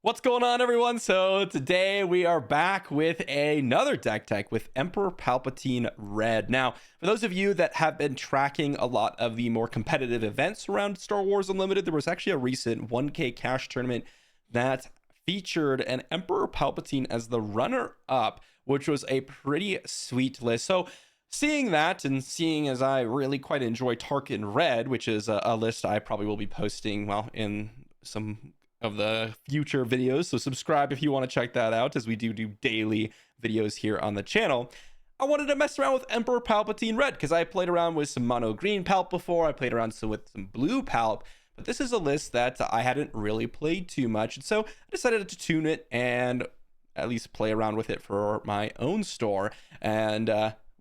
What's going on, everyone? So today we are back with another deck tech with Emperor Palpatine Red. Now, for those of you that have been tracking a lot of the more competitive events around Star Wars Unlimited, there was actually a recent 1K cash tournament that featured an Emperor Palpatine as the runner-up, which was a pretty sweet list. So seeing that, and seeing as I really quite enjoy Tarkin Red, which is a list I probably will be posting, well, in some of the future videos, so subscribe if you want to check that out, as we do daily videos here on the channel. I wanted to mess around with Emperor Palpatine Red because I played around with some mono green Palp before. I played around with some blue Palp, but this is a list that I hadn't really played too much, and so I decided to tune it and at least play around with it for my own store. And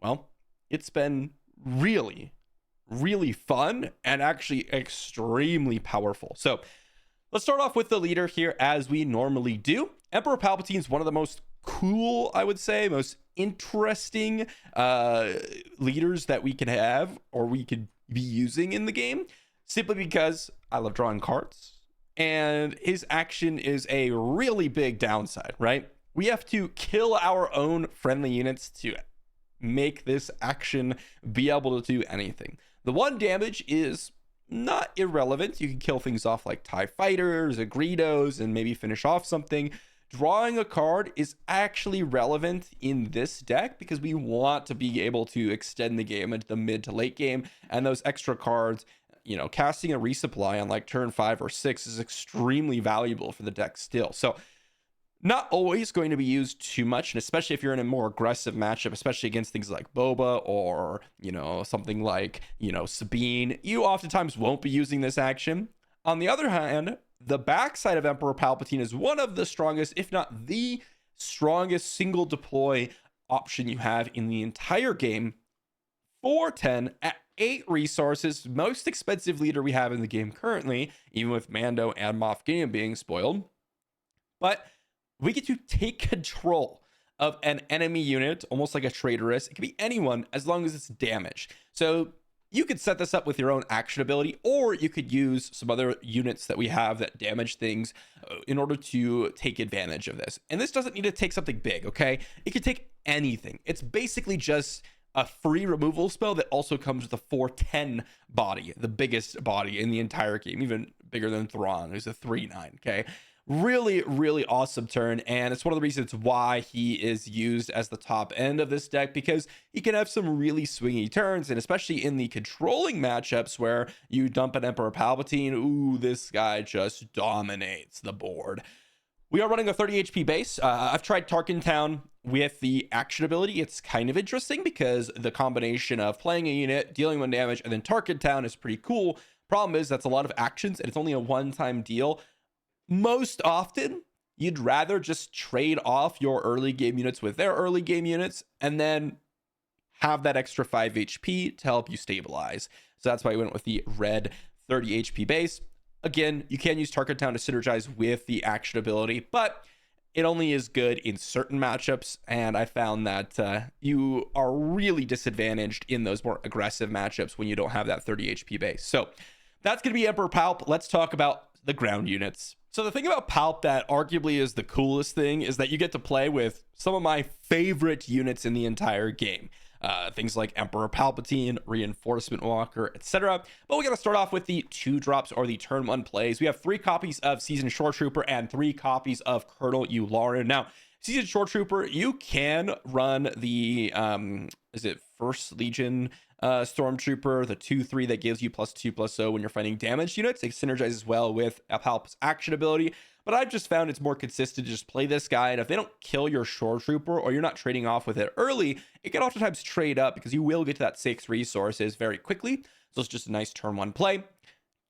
well, it's been really fun and actually extremely powerful. So let's start off with the leader here, as we normally do. Emperor Palpatine is one of the most cool, I would say, most interesting leaders that we can have, or we could be using in the game, simply because I love drawing cards, and his action is a really big downside, right? We have to kill our own friendly units to make this action be able to do anything. The one damage is not irrelevant. You can kill things off like TIE fighters, Greedos, and maybe finish off something. Drawing a card is actually relevant in this deck because we want to be able to extend the game into the mid to late game, and those extra cards, you know, casting a resupply on like turn 5 or 6 is extremely valuable for the deck still. So not always going to be used too much, and especially if you're in a more aggressive matchup, especially against things like Boba or, you know, something like, you know, Sabine, you oftentimes won't be using this action. On the other hand, the backside of Emperor Palpatine is one of the strongest, if not the strongest, single deploy option you have in the entire game. 410 at 8 resources, most expensive leader we have in the game currently, even with Mando and Moff Gideon being spoiled. But we get to take control of an enemy unit, almost like a traitorous. It can be anyone as long as it's damaged. So you could set this up with your own action ability, or you could use some other units that we have that damage things in order to take advantage of this. And this doesn't need to take something big, okay? It could take anything. It's basically just a free removal spell that also comes with a 410 body, the biggest body in the entire game, even bigger than Thrawn, who's a 3/9, okay? Really awesome turn, and it's one of the reasons why he is used as the top end of this deck, because he can have some really swingy turns, and especially in the controlling matchups where you dump an Emperor Palpatine, ooh, this guy just dominates the board. We are running a 30 HP base. I've tried Tarkin Town with the action ability. It's kind of interesting because the combination of playing a unit, dealing 1 damage, and then Tarkin Town is pretty cool. Problem is that's a lot of actions, and it's only a one-time deal. Most often, you'd rather just trade off your early game units with their early game units and then have that extra 5 HP to help you stabilize. So that's why we went with the red 30 HP base. Again, you can use Tarkin Town to synergize with the action ability, but it only is good in certain matchups, and I found that you are really disadvantaged in those more aggressive matchups when you don't have that 30 HP base. So that's going to be Emperor Palp. Let's talk about the ground units. So the thing about Palp that arguably is the coolest thing is that you get to play with some of my favorite units in the entire game. Things like Emperor Palpatine, Reinforcement Walker, etc. But we got to start off with the 2-drops, or the turn 1 plays. We have 3 copies of Seasoned Shore Trooper and 3 copies of Colonel Yularen. Now, Seasoned Shore Trooper, you can run the is it First Legion Stormtrooper, the 2/3 that gives you +2/+0 when you're fighting damaged units. It synergizes well with Palp's action ability, but I've just found it's more consistent to just play this guy, and if they don't kill your Shore Trooper, or you're not trading off with it early, it can oftentimes trade up because you will get to that 6 resources very quickly. So it's just a nice turn 1 play.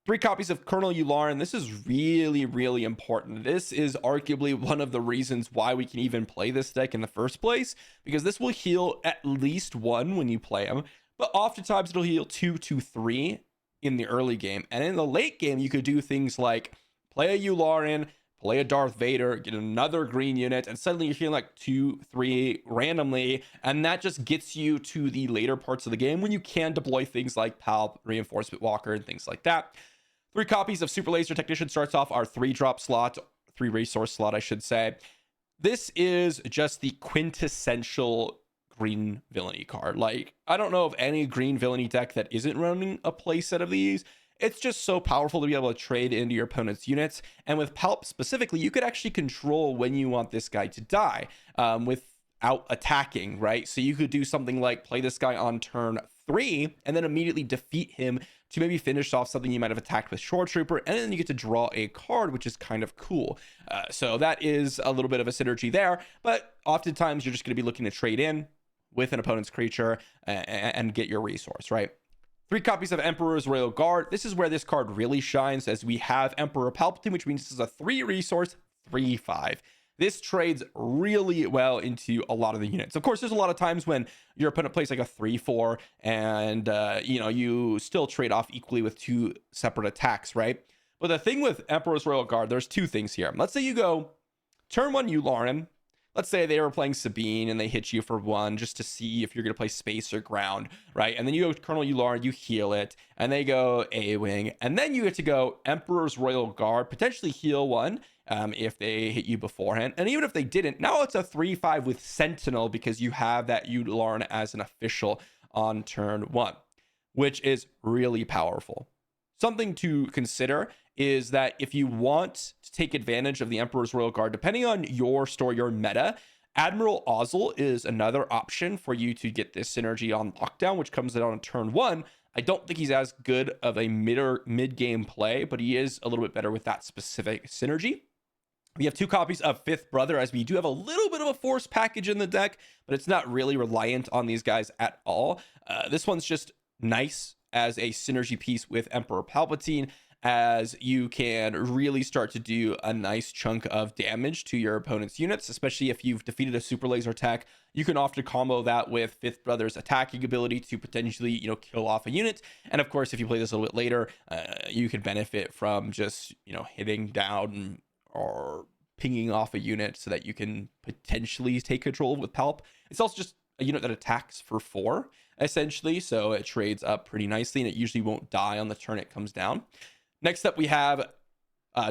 3 copies of Colonel Yularen. This is really important. This is arguably one of the reasons why we can even play this deck in the first place, because this will heal at least 1 when you play him, but oftentimes it'll heal 2 to 3 in the early game. And in the late game, you could do things like play a Yularen, play a Darth Vader, get another green unit, and suddenly you're feeling like 2-3 randomly, and that just gets you to the later parts of the game when you can deploy things like Palp, Reinforcement Walker, and things like that. 3 copies of Super Laser Technician starts off our 3-drop slot. 3 resource slot, I should say. This is just the quintessential green villainy card. Like, I don't know of any green villainy deck that isn't running a playset of these. It's just so powerful to be able to trade into your opponent's units. And with Palp specifically, you could actually control when you want this guy to die without attacking, right? So you could do something like play this guy on turn 3 and then immediately defeat him to maybe finish off something you might have attacked with Shore Trooper, and then you get to draw a card, which is kind of cool. So that is a little bit of a synergy there, but oftentimes you're just going to be looking to trade in with an opponent's creature and get your resource, right? 3 copies of Emperor's Royal Guard. This is where this card really shines, as we have Emperor Palpatine, which means this is a 3 resource, 3/5. This trades really well into a lot of the units. Of course, there's a lot of times when your opponent plays like a 3/4 and, you still trade off equally with 2 separate attacks, right? But the thing with Emperor's Royal Guard, there's 2 things here. Let's say you go turn 1 Yularen. Let's say they were playing Sabine and they hit you for 1 just to see if you're going to play space or ground, right? And then you go Colonel Yularen, you heal it, and they go A-Wing. And then you get to go Emperor's Royal Guard, potentially heal 1 if they hit you beforehand. And even if they didn't, now it's a 3/5 with Sentinel because you have that Yularen as an official on turn 1, which is really powerful. Something to consider is that if you want to take advantage of the Emperor's Royal Guard, depending on your story, your meta, Admiral Ozzel is another option for you to get this synergy on lockdown, which comes in on turn 1. I don't think he's as good of a mid-game play, but he is a little bit better with that specific synergy. We have 2 copies of Fifth Brother, as we do have a little bit of a force package in the deck, but it's not really reliant on these guys at all. This one's just nice as a synergy piece with Emperor Palpatine, as you can really start to do a nice chunk of damage to your opponent's units, especially if you've defeated a super laser attack. You can often combo that with Fifth Brother's attacking ability to potentially, kill off a unit. And of course, if you play this a little bit later, you could benefit from just, hitting down or pinging off a unit so that you can potentially take control with Palp. It's also just a unit that attacks for 4, essentially, so it trades up pretty nicely, and it usually won't die on the turn it comes down. Next up, we have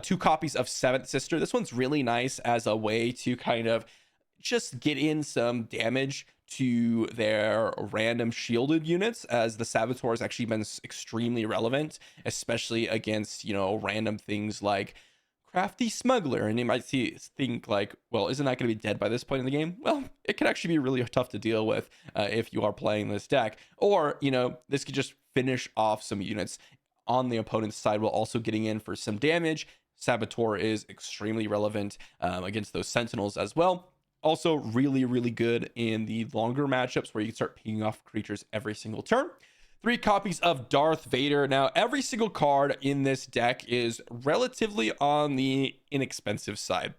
2 copies of Seventh Sister. This one's really nice as a way to kind of just get in some damage to their random shielded units, as the Saboteur has actually been extremely relevant, especially against, random things like Crafty Smuggler. And you might think like, well, isn't that going to be dead by this point in the game? Well, it could actually be really tough to deal with if you are playing this deck. Or, this could just finish off some units on the opponent's side while also getting in for some damage. Saboteur is extremely relevant against those Sentinels as well. Also really, really good in the longer matchups where you can start picking off creatures every single turn. 3 copies of Darth Vader. Now, every single card in this deck is relatively on the inexpensive side.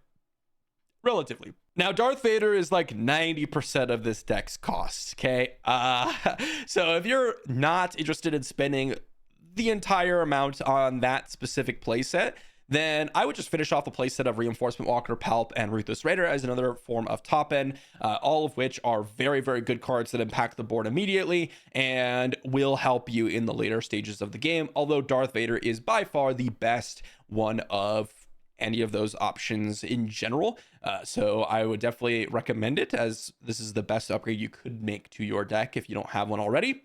Relatively. Now, Darth Vader is like 90% of this deck's cost, okay? So if you're not interested in spending the entire amount on that specific playset, then I would just finish off a playset of Reinforcement Walker, Palp, and Ruthless Raider as another form of top end, all of which are very, very good cards that impact the board immediately and will help you in the later stages of the game, although Darth Vader is by far the best one of any of those options in general. So I would definitely recommend it, as this is the best upgrade you could make to your deck if you don't have one already.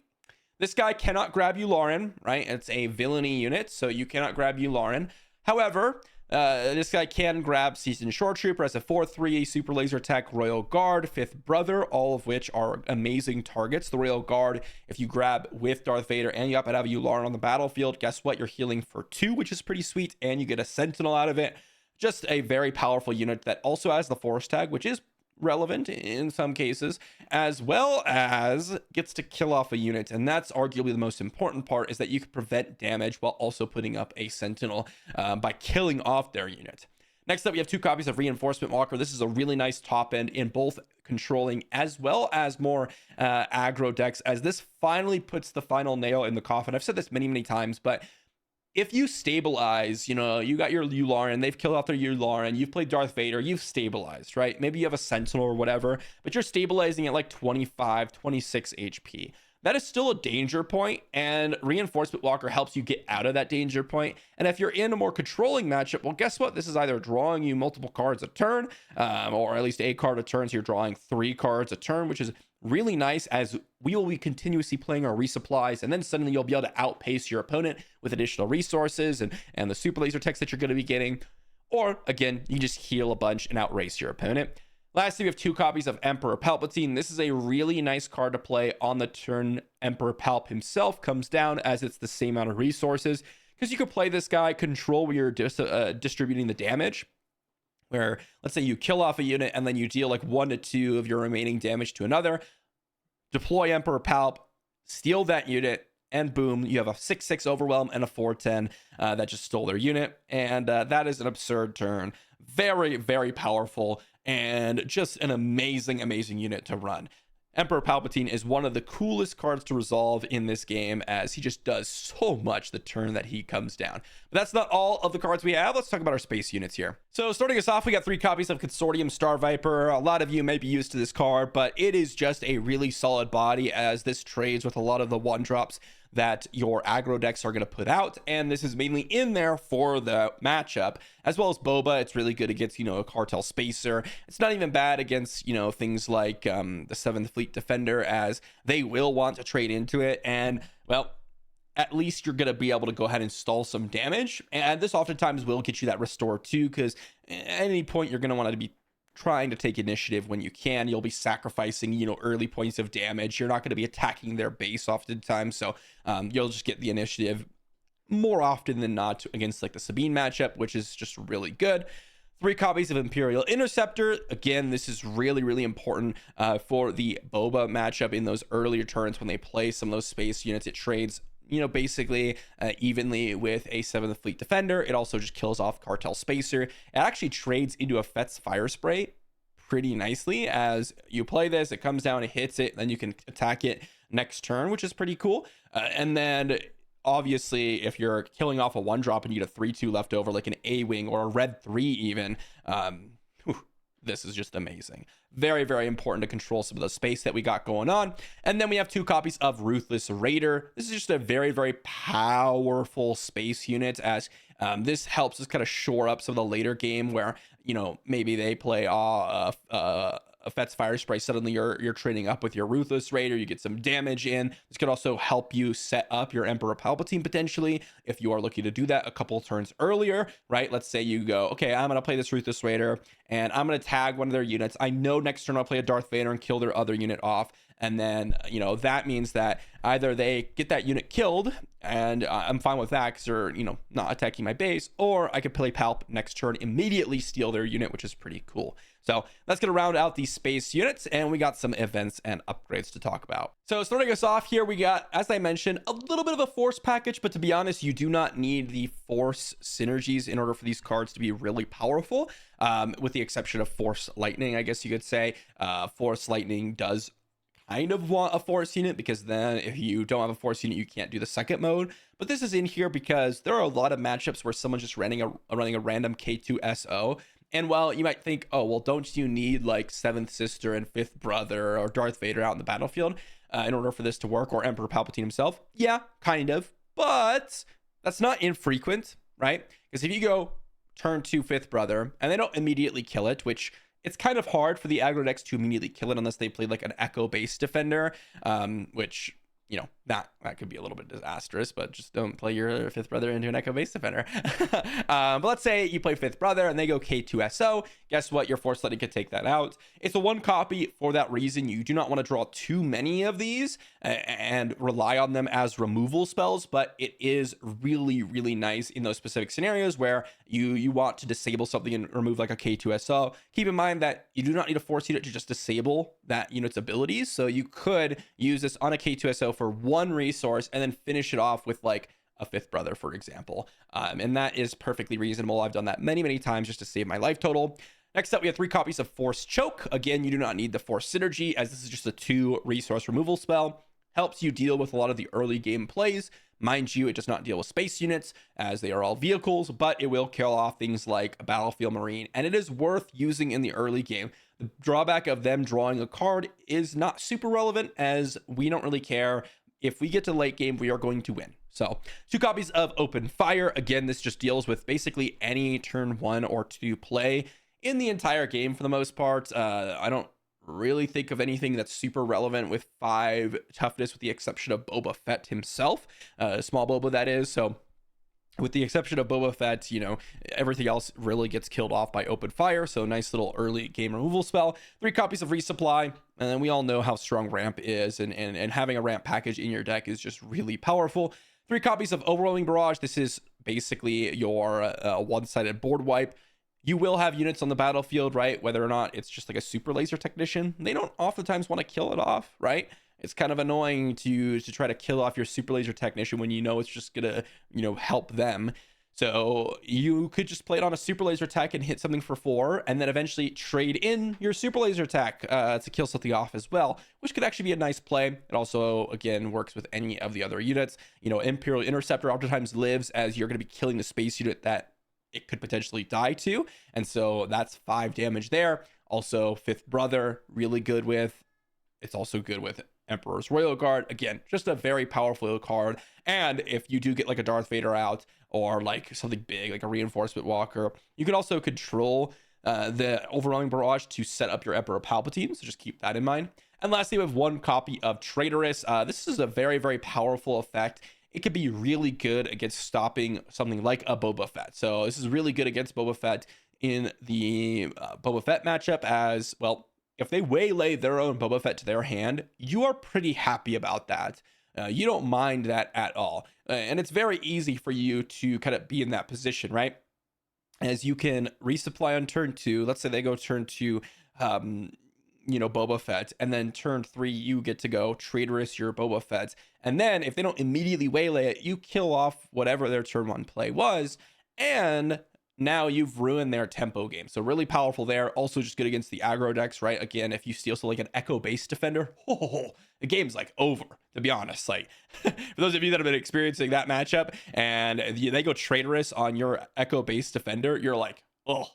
This guy cannot grab Yularen, right? It's a villainy unit, so you cannot grab Yularen. However, this guy can grab Seasoned Shore Trooper as a 4/3 Super Laser Attack, Royal Guard, Fifth Brother, all of which are amazing targets. The Royal Guard, if you grab with Darth Vader and you happen to have a Yularen on the battlefield, guess what? You're healing for 2, which is pretty sweet, and you get a Sentinel out of it. Just a very powerful unit that also has the Force Tag, which is relevant in some cases, as well as gets to kill off a unit. And that's arguably the most important part, is that you can prevent damage while also putting up a Sentinel by killing off their unit. Next up, we have 2 copies of Reinforcement Walker. This is a really nice top end in both controlling as well as more aggro decks, as this finally puts the final nail in the coffin. I've said this many, many times, but if you stabilize, you got your Yularen, they've killed off their Yularen, you've played Darth Vader, you've stabilized, right? Maybe you have a Sentinel or whatever, but you're stabilizing at like 25, 26 HP. that is still a danger point, and Reinforcement Walker helps you get out of that danger point. And if you're in a more controlling matchup, well, guess what? This is either drawing you multiple cards a turn, or at least a card a turn, so you're drawing 3 cards a turn, which is really nice, as we will be continuously playing our resupplies, and then suddenly you'll be able to outpace your opponent with additional resources and the super laser techs that you're going to be getting. Or again, you just heal a bunch and outrace your opponent. Lastly, we have 2 copies of Emperor Palpatine. This is a really nice card to play on the turn Emperor Palp himself comes down, as it's the same amount of resources, because you could play this guy, control where you're distributing the damage, where let's say you kill off a unit and then you deal like 1 to 2 of your remaining damage to another, deploy Emperor Palp, steal that unit, and boom, you have a 6/6 overwhelm and a 4/10 that just stole their unit. And that is an absurd turn. Very, very powerful, and just an amazing unit to run. Emperor Palpatine is one of the coolest cards to resolve in this game, as he just does so much the turn that he comes down. But that's not all of the cards we have. Let's talk about our space units here. So starting us off, we got 3 copies of Consortium Star Viper. A lot of you may be used to this card, but it is just a really solid body, as this trades with a lot of the 1-drops that your aggro decks are going to put out, and this is mainly in there for the matchup, as well as Boba. It's really good against, a Cartel Spacer. It's not even bad against, things like the 7th Fleet Defender, as they will want to trade into it, and, well, at least you're going to be able to go ahead and stall some damage, and this oftentimes will get you that restore too, because at any point you're going to want to be trying to take initiative when you can. You'll be sacrificing, early points of damage. You're not going to be attacking their base oftentimes, so you'll just get the initiative more often than not against like the Sabine matchup, which is just really good. 3 copies of Imperial Interceptor. Again, this is really important for the Boba matchup in those earlier turns when they play some of those space units. It trades basically evenly with a 7th Fleet Defender. It also just kills off Cartel Spacer. It actually trades into a Fet's Fire Spray pretty nicely. As you play this, it comes down, it hits it, then you can attack it next turn, which is pretty cool. And then obviously, if you're killing off a 1-drop and you get a 3/2 left over, like an A-Wing or a Red 3 even, this is just amazing. Very important to control some of the space that we got going on. And then we have 2 copies of Ruthless Raider. This is just a very powerful space unit, as this helps us kind of shore up some of the later game where, maybe they play a Fet's Fire Spray. Suddenly you're trading up with your Ruthless Raider. You get some damage in. This could also help you set up your Emperor Palpatine potentially, if you are looking to do that a couple turns earlier, right? Let's say you go, okay, I'm going to play this Ruthless Raider and I'm going to tag one of their units. I know next turn I'll play a Darth Vader and kill their other unit off. And then, that means that either they get that unit killed, and I'm fine with that because they're, not attacking my base, or I could play Palp next turn, immediately steal their unit, which is pretty cool. So that's going to round out these space units, and we got some events and upgrades to talk about. So starting us off here, we got, as I mentioned, a little bit of a Force package, but to be honest, you do not need the Force synergies in order for these cards to be really powerful, with the exception of Force Lightning, I guess you could say. Force Lightning does kind of want a Force unit, because then if you don't have a Force unit, you can't do the second mode. But this is in here because there are a lot of matchups where someone's just running a random K2SO. And while you might think, oh, well, don't you need like 7th Sister and 5th Brother or Darth Vader out in the battlefield in order for this to work, or Emperor Palpatine himself? Yeah, kind of. But that's not infrequent, right? Because if you go turn 2 5th Brother and they don't immediately kill it, which it's kind of hard for the aggro decks to immediately kill it unless they play like an Echo based defender, which, that could be a little bit disastrous, but just don't play your 5th Brother into an Echo based defender. But let's say you play 5th Brother and they go K2SO. Guess what? Your Force Lightning could take that out. It's a 1 copy for that reason. You do not want to draw too many of these and rely on them as removal spells, but it is really nice in those specific scenarios where you want to disable something and remove like a K2SO. Keep in mind that you do not need a Force unit to just disable that unit's abilities, so you could use this on a K2SO for 1 resource and then finish it off with like a 5th Brother, for example. And that is perfectly reasonable. I've done that many times just to save my life total. Next up, we have 3 copies of Force Choke. Again, you do not need the Force Synergy, as this is just a 2 resource removal spell. Helps you deal with a lot of the early game plays Mind you, it does not deal with space units as they are all vehicles, but it will kill off things like a battlefield marine, and it is worth using in the early game. The drawback of them drawing a card is not super relevant, as we don't really care. If we get to late game, we are going to win. So 2 copies of Open Fire. Again, this just deals with basically any turn 1 or 2 play in the entire game for the most part. I don't really think of anything that's super relevant with 5 toughness, with the exception of Boba Fett himself, small Boba that is. So with the exception of Boba Fett, you know, everything else really gets killed off by Open Fire. So nice little early game removal spell. 3 copies of Resupply. And then we all know how strong Ramp is, and having a Ramp package in your deck is just really powerful. 3 copies of Overwhelming Barrage. This is basically your one-sided board wipe. You will have units on the battlefield, right? Whether or not it's just like a super laser technician, they don't oftentimes want to kill it off, right? It's kind of annoying to try to kill off your super laser technician when you know it's just gonna, you know, help them. So you could just play it on a super laser tech and hit something for 4, and then eventually trade in your super laser tech to kill something off as well, which could actually be a nice play. It also, again, works with any of the other units. You know, Imperial Interceptor oftentimes lives as you're going to be killing the space unit that it could potentially die to, and so that's 5 damage there. Also, Fifth Brother, really good with. It's also good with Emperor's Royal Guard. Again, just a very powerful card. And if you do get like a Darth Vader out, or like something big like a Reinforcement Walker, you can also control the Overwhelming Barrage to set up your Emperor Palpatine, so just keep that in mind. And lastly, we have 1 copy of Traitorous. This is a very, very powerful effect. It could be really good against stopping something like a Boba Fett. So this is really good against Boba Fett in the Boba Fett matchup, as well. If they waylay their own Boba Fett to their hand, you are pretty happy about that. You don't mind that at all. And it's very easy for you to kind of be in that position, right? As you can resupply on turn 2. Let's say they go turn 2, you know, Boba Fett, and then turn 3 you get to go Traitorous your Boba Fett, and then if they don't immediately waylay it, you kill off whatever their turn 1 play was, and now you've ruined their tempo game. So really powerful there. Also just good against the aggro decks, right? Again, if you steal so like an Echo base defender, the game's like over, to be honest. Like for those of you that have been experiencing that matchup and they go Traitorous on your Echo base defender, you're like, oh,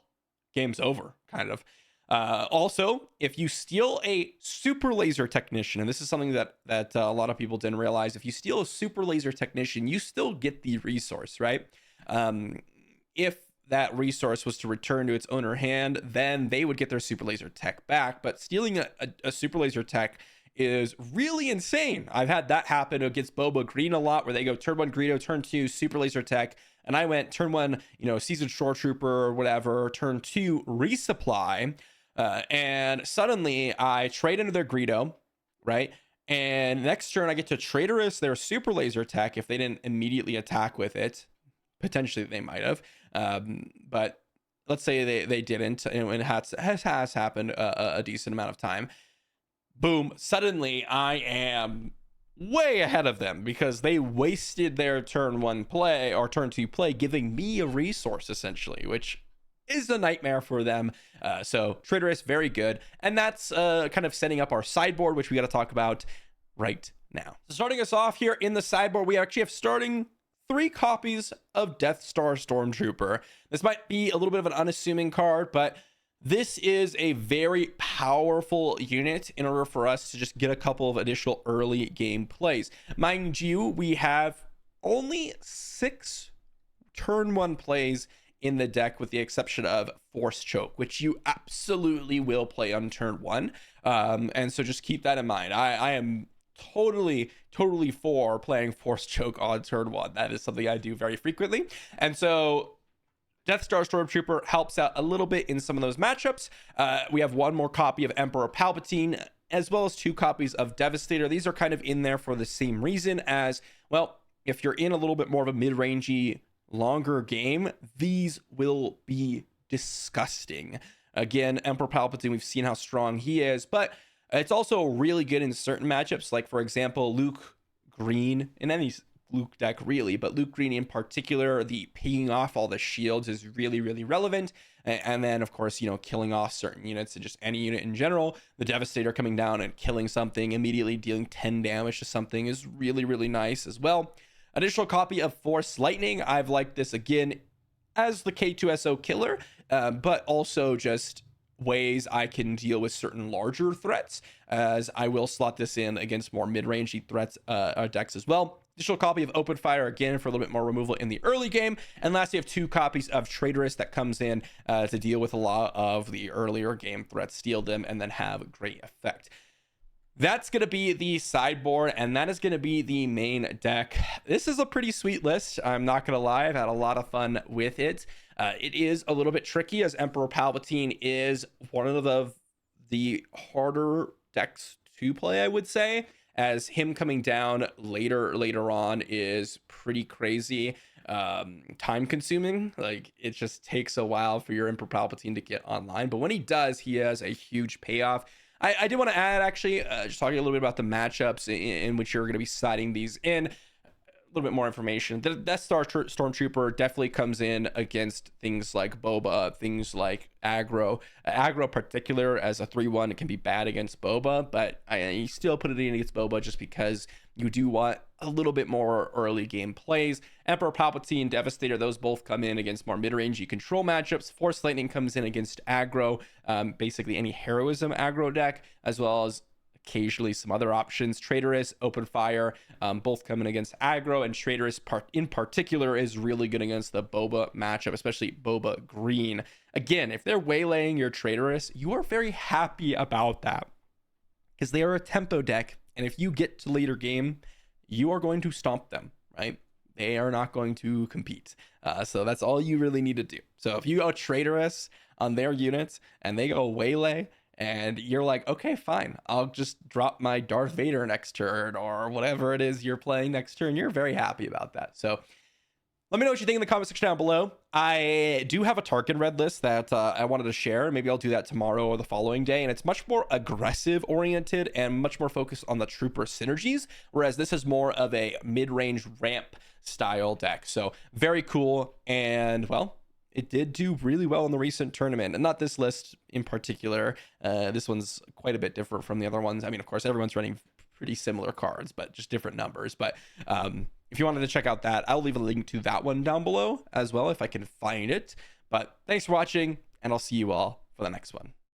game's over, kind of. Also, if you steal a super laser technician, and this is something that a lot of people didn't realize, if you steal a super laser technician, you still get the resource, right? If that resource was to return to its owner hand, then they would get their super laser tech back. But stealing a super laser tech is really insane. I've had that happen against Boba Green a lot, where they go turn 1 Greedo, turn 2 super laser tech, and I went turn 1, you know, seasoned shore trooper or whatever, turn 2 resupply. And suddenly I trade into their Greedo, right? And next turn I get to Traitorous their super laser tech if they didn't immediately attack with it. Potentially they might have, but let's say they didn't, and it has happened a decent amount of time. Boom, suddenly I am way ahead of them because they wasted their turn 1 play or turn 2 play giving me a resource, essentially, which is a nightmare for them. So Traitorous, very good. And that's kind of setting up our sideboard, which we got to talk about right now. So starting us off here in the sideboard, we actually have starting 3 copies of Death Star Stormtrooper. This might be a little bit of an unassuming card, but this is a very powerful unit in order for us to just get a couple of additional early game plays. Mind you, we have only 6 turn 1 plays in the deck, with the exception of Force Choke, which you absolutely will play on turn 1. And so just keep that in mind. I am totally for playing Force Choke on turn 1. That is something I do very frequently. And so Death Star Stormtrooper helps out a little bit in some of those matchups. We have 1 more copy of Emperor Palpatine, as well as 2 copies of Devastator. These are kind of in there for the same reason as, well, if you're in a little bit more of a mid-rangey, longer game, these will be disgusting. Again, Emperor Palpatine, we've seen how strong he is, but it's also really good in certain matchups, like for example Luke Green, in any Luke deck really, but Luke Green in particular, the pinging off all the shields is really relevant. And then of course, you know, killing off certain units and just any unit in general. The Devastator coming down and killing something, immediately dealing 10 damage to something is really nice as well. Additional copy of Force Lightning. I've liked this again as the K2SO killer, but also just ways I can deal with certain larger threats, as I will slot this in against more mid-rangey threats decks as well. Additional copy of Open Fire, again, for a little bit more removal in the early game. And lastly, you have 2 copies of Traitorous that comes in to deal with a lot of the earlier game threats, steal them, and then have great effect. That's going to be the sideboard, and that is going to be the main deck. This is a pretty sweet list. I'm not going to lie. I've had a lot of fun with it. It is a little bit tricky, as Emperor Palpatine is one of the harder decks to play, I would say, as him coming down later on is pretty crazy, time consuming. Like, it just takes a while for your Emperor Palpatine to get online, but when he does, he has a huge payoff. I did want to add, actually, just talking a little bit about the matchups in which you're going to be siding these in. A little bit more information. The Death Star Stormtrooper definitely comes in against things like Boba, things like aggro. Aggro particular as a 3-1, it can be bad against Boba, but you still put it in against Boba just because you do want a little bit more early game plays. Emperor Palpatine, Devastator, those both come in against more mid-rangey control matchups. Force Lightning comes in against aggro, basically any heroism aggro deck, as well as occasionally some other options. Traitorous, Open Fire, both coming against aggro, and Traitorous in particular is really good against the Boba matchup, especially Boba Green. Again, if they're waylaying your Traitorous, you are very happy about that because they are a tempo deck, and if you get to later game, you are going to stomp them, right? They are not going to compete. So that's all you really need to do. So if you go Traitorous on their units and they go waylay, and you're like, okay, fine, I'll just drop my Darth Vader next turn or whatever it is you're playing next turn, you're very happy about that. So let me know what you think in the comment section down below. I do have a Tarkin red list that I wanted to share. Maybe I'll do that tomorrow or the following day. And it's much more aggressive oriented and much more focused on the trooper synergies, whereas this is more of a mid-range ramp style deck. So very cool. And well, it did do really well in the recent tournament, and not this list in particular. This one's quite a bit different from the other ones. I mean, of course, everyone's running pretty similar cards, but just different numbers. But if you wanted to check out that, I'll leave a link to that one down below as well if I can find it. But thanks for watching, and I'll see you all for the next one.